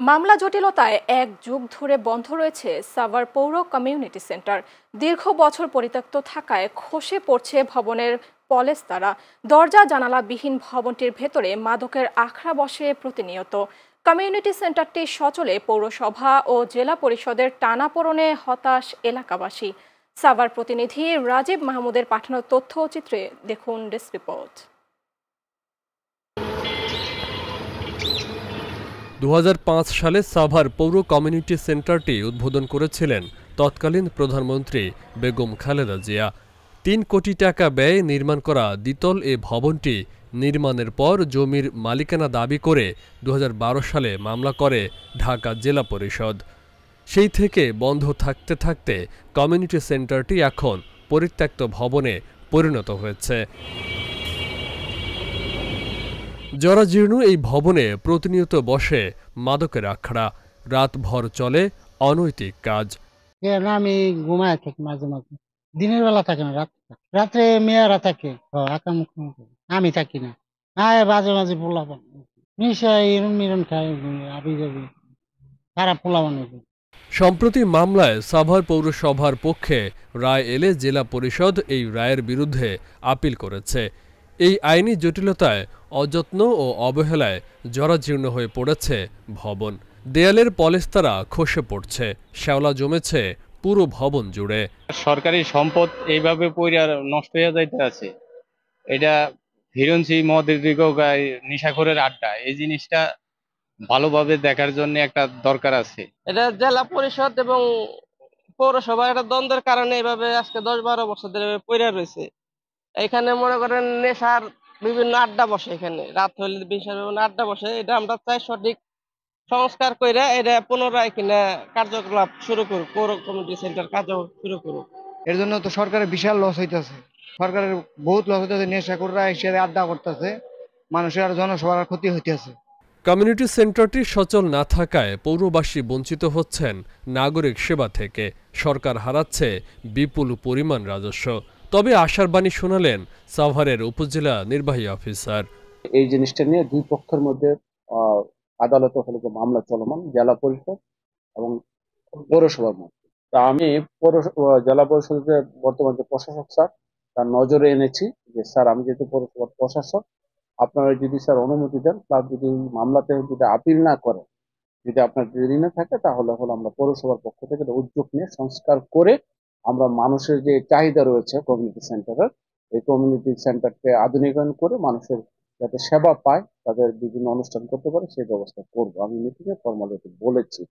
মামলা জটিলতায় এক যুগ ধরে বন্ধ রয়েছে সাভার পৌর কমিউনিটি সেন্টার। দীর্ঘ বছর পরিত্যক্ত থাকায় খসে পড়ছে ভবনের পলেস্তারা। দরজা জানালাবিহীন ভবনটির ভেতরে মাদকের আখড়া বসে প্রতিনিয়ত। কমিউনিটি সেন্টারটি সচলে পৌরসভা ও জেলা পরিষদের টানাপোড়েনে হতাশ এলাকাবাসী। সাভার প্রতিনিধি রাজীব মাহমুদের পাঠানো তথ্যচিত্রে দেখুন ডেস্ক রিপোর্ট। 2005 সালে সাভার পৌর কমিউনিটি সেন্টারটি উদ্বোধন করেছিলেন তৎকালীন প্রধানমন্ত্রী বেগম খালেদা জিয়া। 3 কোটি টাকা ব্যয়ে নির্মাণ করা দ্বিতল এ ভবনটি নির্মাণের পর জমির মালিকানা দাবি করে 2012 সালে মামলা করে ঢাকা জেলা পরিষদ। সেই থেকে বন্ধ থাকতে থাকতে কমিউনিটি সেন্টারটি এখন পরিত্যক্ত ভবনে পরিণত হয়েছে। জরাজীর্ণ এই ভবনে প্রতিনিয়ত বসে মাদকের আখড়া। রাতভর চলে অনৈতিক কাজ। আমি ঘুমায় থাকি মাঝে মাঝে, দিনের বেলা থাকে না, রাত্রে মেয়েরা থাকে, আমি থাকি না। মাঝে মাঝে পোলাপান নিশা ইরন মিরন খায়, আবি যাবি খারাপ পোলাপান। সম্প্রতি মামলায় সাভার পৌরসভার পক্ষে রায় এলে জেলা পরিষদ এই রায়ের বিরুদ্ধে আপিল করেছে। এই আইনি জটিলতায় অযত্ন ও অবহেলায় জরাজীর্ণ হয়ে পড়েছে ভবন। দেয়ালের পলেস্তারা খসে পড়ছে, শ্যাওলা জমেছে পুরো ভবন জুড়ে। সরকারি সম্পদ এইভাবে পইরা নষ্ট হয়ে যাইতে আছে। এটা হিরণসি মদের গায়ে নেশাখোরের আড্ডা, এই জিনিসটা ভালোভাবে দেখার জন্য একটা দরকার আছে। এটা জেলা পরিষদ এবং পৌরসভা একটা দ্বন্দ্বের কারণে এইভাবে আজকে 10-12 বছর ধরে পইরা রয়েছে। এখানে মনে করেন নেশার বিভিন্ন আড্ডা বসে, এখানে রাত হইলে বিভিন্ন আড্ডা বসে। এটা আমরা চাই সঠিক সংস্কার কইরা এটা পুনরায় কিনা কার্যকলাপ শুরু করুক, পৌর কমিটি সেন্টার কাজ শুরু করুক। এর জন্য তো সরকারের বিশাল লস হইতেছে, সরকারের বহুত লস হইতেছে। নেশাখোররা এসে আড্ডা করতেছে, মানুষের আর জনসভার ক্ষতি হইতেছে। কমিউনিটি সেন্টারটি সচল না থাকায় পৌরবাসী বঞ্চিত হচ্ছেন নাগরিক সেবা থেকে। সরকার হারাচ্ছে বিপুল পরিমাণ রাজস্ব। তবে আশার বাণী শোনালেন সাভারের উপজেলা নির্বাহী অফিসার। এই জিনিসটা নিয়ে দুই পক্ষের মধ্যে আদালতে মামলা চলমান, জেলা পরিষদ এবং পৌরসভার মধ্যে। তা আমি জেলা পরিষদের বর্তমান যে প্রশাসক স্যার, তার নজরে এনেছি যে স্যার, আমি যেহেতু পৌরসভার প্রশাসক, আপনারা যদি স্যার অনুমতি দেন, প্লাস যদি মামলাতে যদি আপিল না করেন, যদি আপনার দেরি না থাকে, তাহলে আমরা পৌরসভার পক্ষ থেকে উদ্যোগ নিয়ে সংস্কার করে আমরা মানুষের যে চাহিদা রয়েছে কমিউনিটি সেন্টারের, এই কমিউনিটি সেন্টারকে আধুনিকায়ন করে মানুষের যাতে সেবা পায়, তাদের বিভিন্ন অনুষ্ঠান করতে পারে, সেই ব্যবস্থা করবো। আমি মিটিংয়ে ফরমালি বলেছি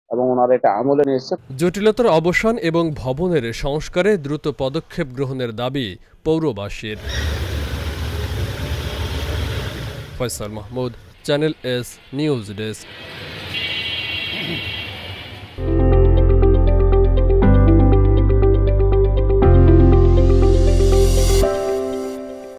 এবং ওনারা এটা আমলে নিয়েছে। জটিলতার অবসান এবং ভবনের সংস্কারে দ্রুত পদক্ষেপ গ্রহণের দাবি পৌরবাসীর। Faisal Mahmud, channel S news desk.